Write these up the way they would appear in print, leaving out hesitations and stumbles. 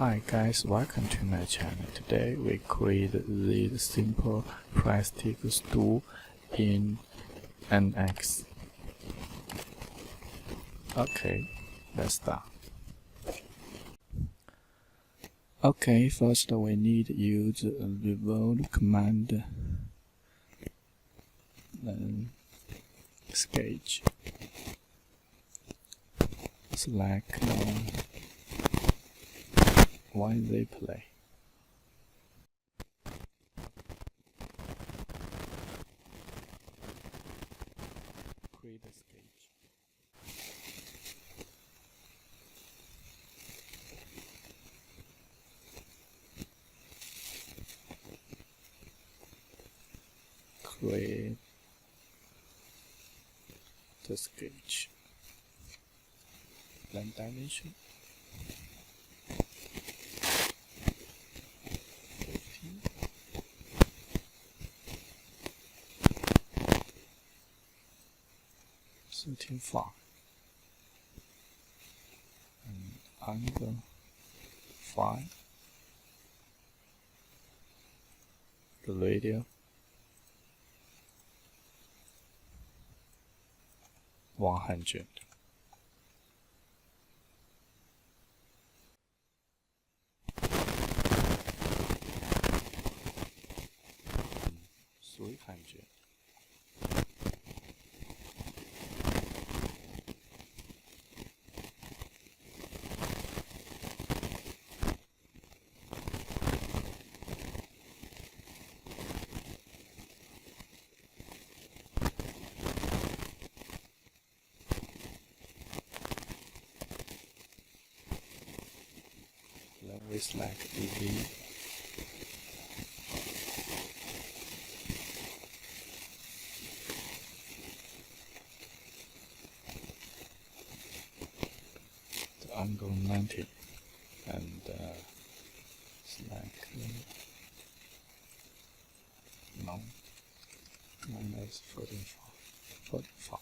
Hi guys, welcome to my channel. Today we create this simple plastic stool in NX. Okay, let's start. Okay, first we need to use a revolve command, then sketch, select why they play. Create a sketch. Create the sketch. Then dimension. 35 and angle 5, the radius 100. Then we select EV. The angle 90 and select no minus 45.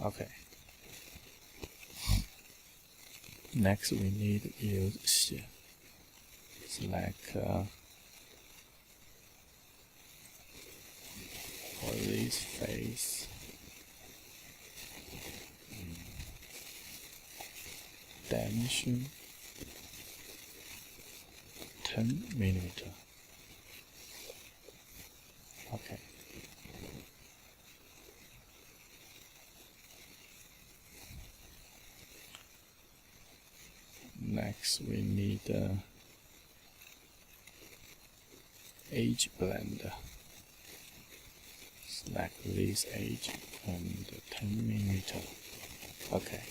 Okay. Next we need to use select for this face dimension 10 millimeter. Okay. Next we need edge blender. Select this edge and 10 millimeter. Okay.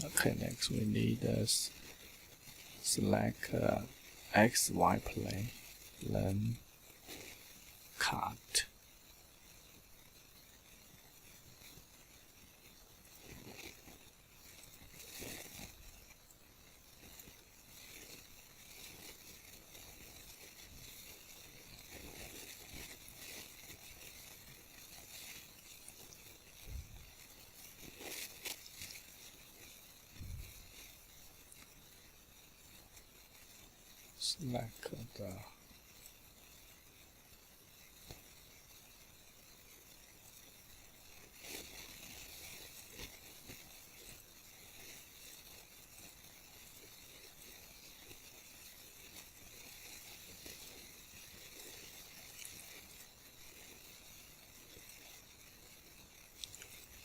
Okay, next we need select XY plane, then cut. Select the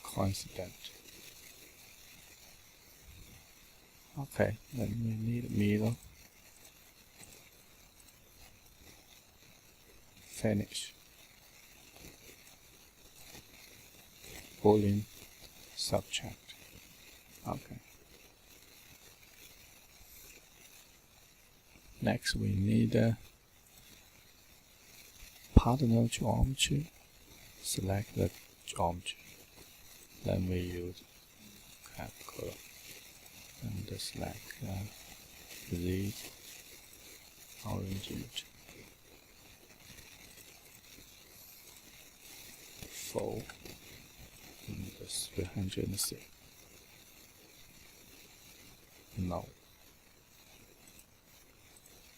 coincident. Okay, then we need middle. Finish. Boolean subtract. Okay. Next we need partner geometry. Select the geometry. Then we use CAD color and select the orange image. 4 and 306. No.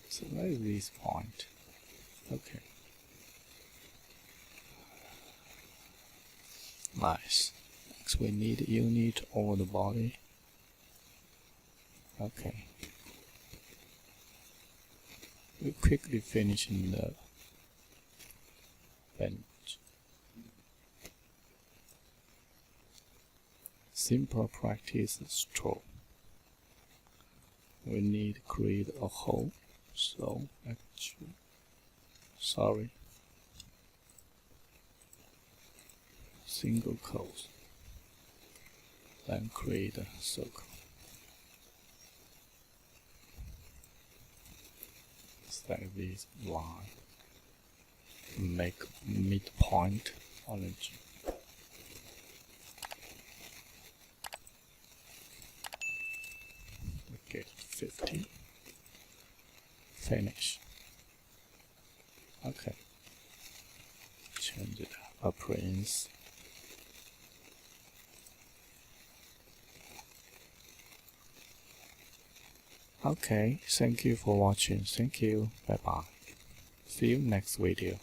So where is this point? Okay. Nice. Next we need unit over the body. Okay. We quickly finish in the bench. Simple practice stroke. We need to create a hole. So actually, sorry. Single close. Then create a circle. Select this line. Make midpoint origin. Get 50. Finish. Okay. Change the appearance. Okay, thank you for watching. Thank you. Bye bye. See you next video.